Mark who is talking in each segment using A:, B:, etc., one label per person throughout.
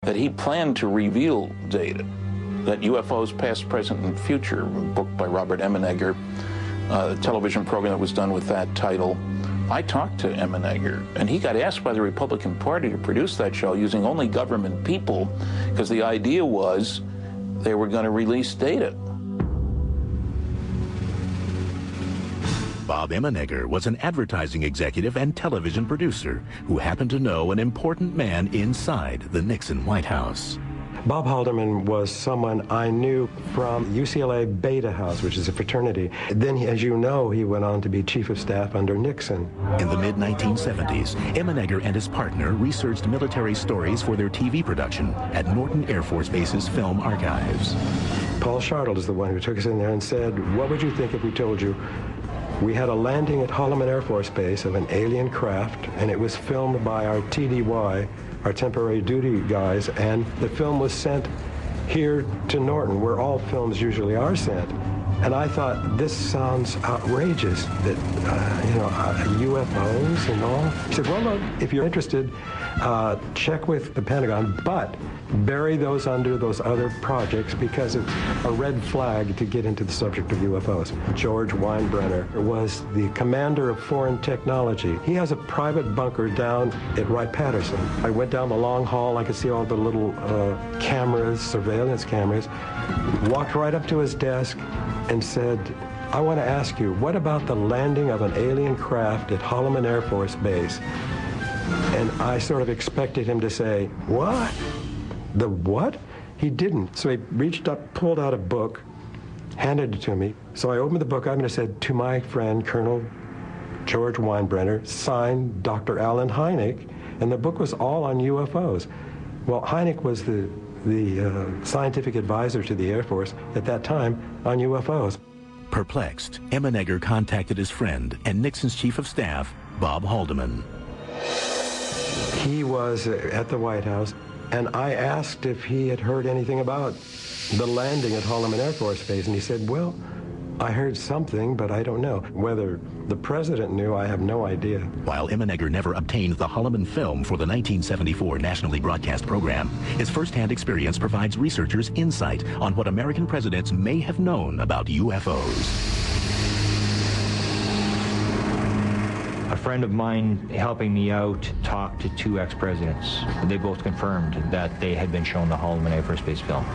A: that he planned to reveal data, that UFOs Past, Present, and Future, a book by Robert Emenegger, a television program that was done with that title. I talked to Emenegger, and he got asked by the Republican Party to produce that show using only government people, because the idea was they were going to release data.
B: Bob Emenegger was an advertising executive and television producer who happened to know an important man inside the Nixon White House.
C: Bob Haldeman was someone I knew from UCLA Beta House, which is a fraternity. Then, as you know, he went on to be chief of staff under Nixon.
B: In the mid-1970s, Emenegger and his partner researched military stories for their TV production at Norton Air Force Base's film archives.
C: Paul Shartle is the one who took us in there and said, what would you think if we told you we had a landing at Holloman Air Force Base of an alien craft, and it was filmed by our TDY, our temporary duty guys, and the film was sent here to Norton, where all films usually are sent. And I thought, this sounds outrageous, that, UFOs and all. He said, well, look, if you're interested, check with the Pentagon, but bury those under those other projects because it's a red flag to get into the subject of UFOs. George Weinbrenner was the commander of foreign technology. He has a private bunker down at Wright-Patterson. I went down the long hall, I could see all the little cameras, surveillance cameras, walked right up to his desk and said, I want to ask you, what about the landing of an alien craft at Holloman Air Force Base? And I sort of expected him to say, what? The what? He didn't. So he reached up, pulled out a book, handed it to me. So I opened the book up and it said, to my friend, Colonel George Weinbrenner, signed Dr. Alan Hynek, and the book was all on UFOs. Well, Hynek was the scientific advisor to the Air Force at that time on UFOs.
B: Perplexed, Emenegger contacted his friend and Nixon's chief of staff, Bob Haldeman.
C: He was at the White House, and I asked if he had heard anything about the landing at Holloman Air Force Base, and he said, well, I heard something, but I don't know. Whether the president knew, I have no idea.
B: While Emenegger never obtained the Holloman film for the 1974 nationally broadcast program, his first-hand experience provides researchers insight on what American presidents may have known about UFOs.
D: A friend of mine helping me out talked to two ex-presidents. They both confirmed that they had been shown the Holloman Air Force Base film.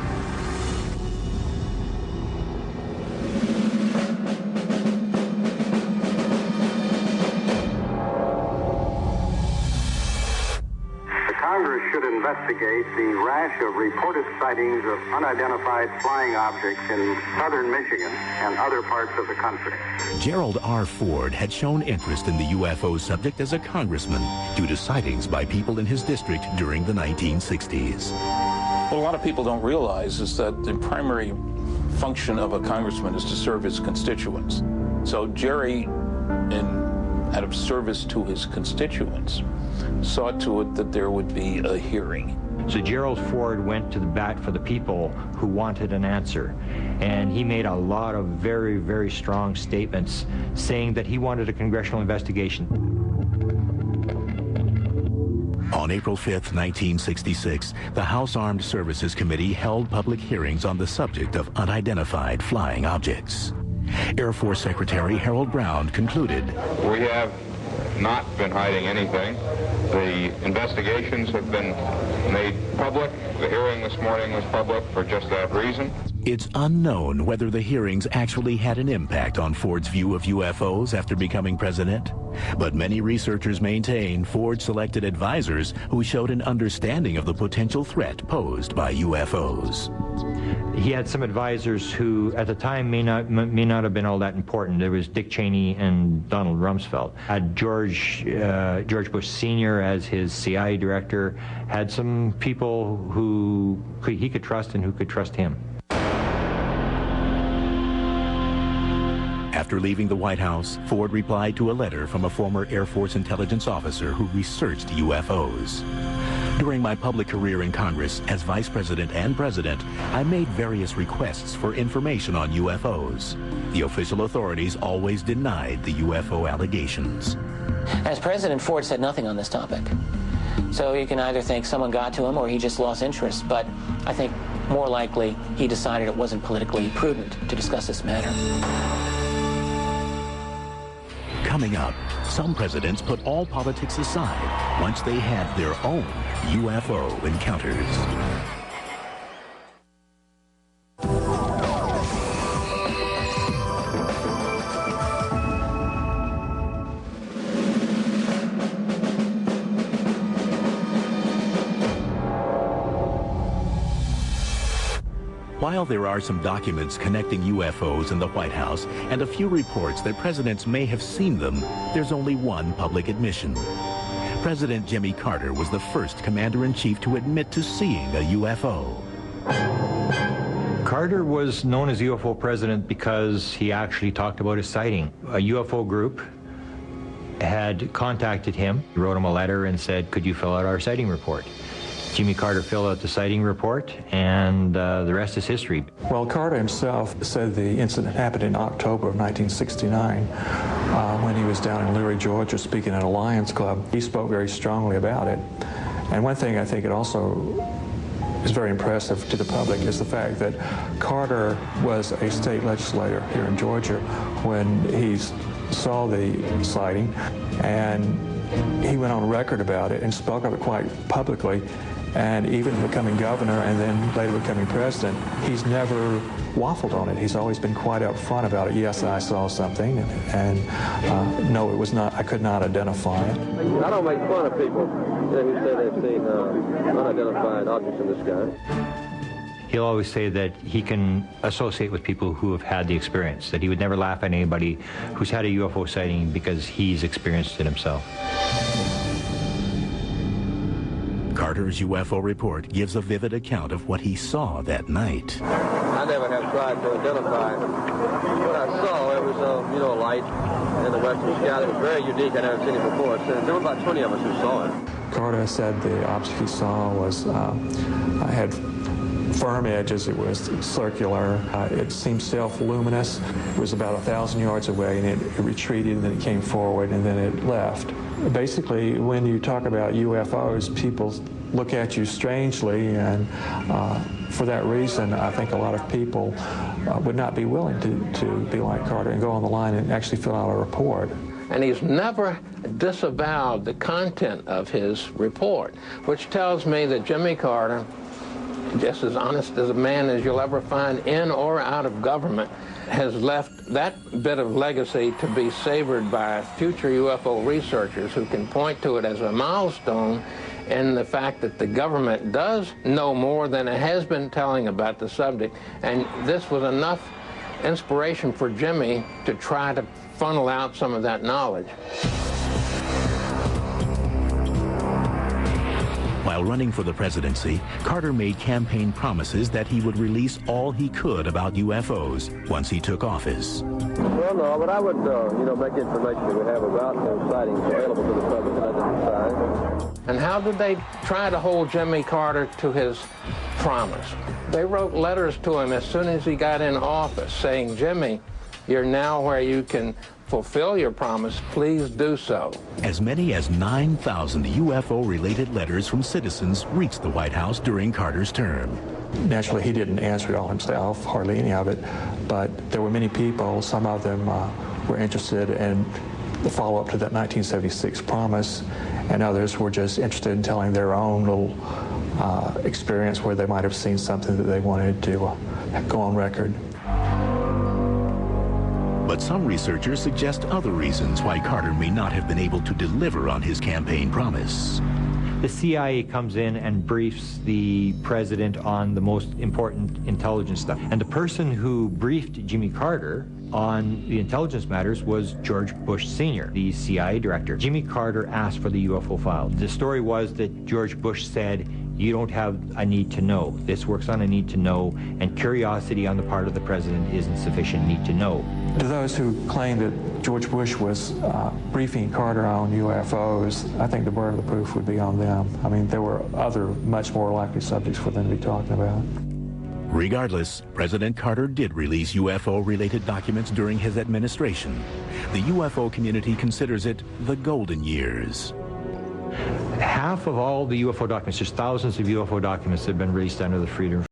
E: Congress should investigate the rash of reported sightings of unidentified flying objects in southern Michigan and other parts of the country.
B: Gerald R. Ford had shown interest in the UFO subject as a congressman due to sightings by people in his district during the 1960s.
A: What a lot of people don't realize is that the primary function of a congressman is to serve his constituents. So Jerry, out of service to his constituents, saw to it that there would be a hearing.
D: So Gerald Ford went to the bat for the people who wanted an answer. And he made a lot of very, very strong statements saying that he wanted a congressional investigation.
B: On April 5th, 1966, the House Armed Services Committee held public hearings on the subject of unidentified flying objects. Air Force Secretary Harold Brown concluded,
F: we have not been hiding anything. The investigations have been made public. The hearing this morning was public for just that reason.
B: It's unknown whether the hearings actually had an impact on Ford's view of UFOs after becoming president. But many researchers maintain Ford selected advisors who showed an understanding of the potential threat posed by UFOs.
D: He had some advisors who, at the time, may not have been all that important. There was Dick Cheney and Donald Rumsfeld. Had George Bush Sr. as his CIA director, had some people who he could trust and who could trust him.
B: After leaving the White House, Ford replied to a letter from a former Air Force intelligence officer who researched UFOs. During my public career in Congress as Vice President and President, I made various requests for information on UFOs. The official authorities always denied the UFO allegations.
G: As President, Ford said nothing on this topic. So you can either think someone got to him or he just lost interest, but I think more likely he decided it wasn't politically prudent to discuss this matter.
B: Coming up, some presidents put all politics aside once they had their own UFO encounters. While there are some documents connecting UFOs in the White House and a few reports that presidents may have seen them, there's only one public admission. President Jimmy Carter was the first commander-in-chief to admit to seeing a UFO.
D: Carter was known as UFO president because he actually talked about his sighting. A UFO group had contacted him, wrote him a letter and said, could you fill out our sighting report? Jimmy Carter filled out the sighting report, and the rest is history.
H: Well, Carter himself said the incident happened in October of 1969 when he was down in Leary, Georgia, speaking at a Lions Club. He spoke very strongly about it. And one thing I think it also is very impressive to the public is the fact that Carter was a state legislator here in Georgia when he saw the sighting, and he went on record about it and spoke of it quite publicly. And even becoming governor and then later becoming president, he's never waffled on it. He's always been quite upfront about it. Yes, I saw something, and no, it was not. I could not identify it.
I: I don't make fun of people who say they've seen unidentified objects in the sky.
D: He'll always say that he can associate with people who have had the experience, that he would never laugh at anybody who's had a UFO sighting because he's experienced it himself.
B: Carter's UFO report gives a vivid account of what he saw that night.
I: I never have tried to identify what I saw. It was, a light in the western sky. It was very unique. I never seen it before. So there were about 20 of us who saw it.
H: Carter said the object he saw was, had firm edges. It was circular. It seemed self-luminous. It was about 1,000 yards away, and it retreated, and then it came forward, and then it left. Basically, when you talk about UFOs, people look at you strangely, and for that reason, I think a lot of people would not be willing to be like Carter and go on the line and actually fill out a report.
A: And he's never disavowed the content of his report, which tells me that Jimmy Carter, just as honest as a man as you'll ever find in or out of government, has left that bit of legacy to be savored by future UFO researchers who can point to it as a milestone in the fact that the government does know more than it has been telling about the subject. And this was enough inspiration for Jimmy to try to funnel out some of that knowledge.
B: While running for the presidency, Carter made campaign promises that he would release all he could about UFOs once he took office.
I: Well, no, but I would, make information that we have about those sightings available to the public and identify.
A: And how did they try to hold Jimmy Carter to his promise? They wrote letters to him as soon as he got in office saying, Jimmy, you're now where you can fulfill your promise, please do so.
B: As many as 9,000 UFO-related letters from citizens reached the White House during Carter's term.
H: Naturally, he didn't answer it all himself, hardly any of it, but there were many people, some of them were interested in the follow-up to that 1976 promise, and others were just interested in telling their own little experience where they might have seen something that they wanted to go on record.
B: But some researchers suggest other reasons why Carter may not have been able to deliver on his campaign promise.
D: The CIA comes in and briefs the president on the most important intelligence stuff. And the person who briefed Jimmy Carter on the intelligence matters was George Bush Sr., the CIA director. Jimmy Carter asked for the UFO file. The story was that George Bush said, you don't have a need to know. This works on a need to know, and curiosity on the part of the president isn't sufficient need to know.
H: To those who claim that George Bush was briefing Carter on UFOs, I think the burden of the proof would be on them. I mean, there were other much more likely subjects for them to be talking about.
B: Regardless, President Carter did release UFO-related documents during his administration. The UFO community considers it the golden years.
D: half of all the UFO documents, there's thousands of UFO documents that have been released under the Freedom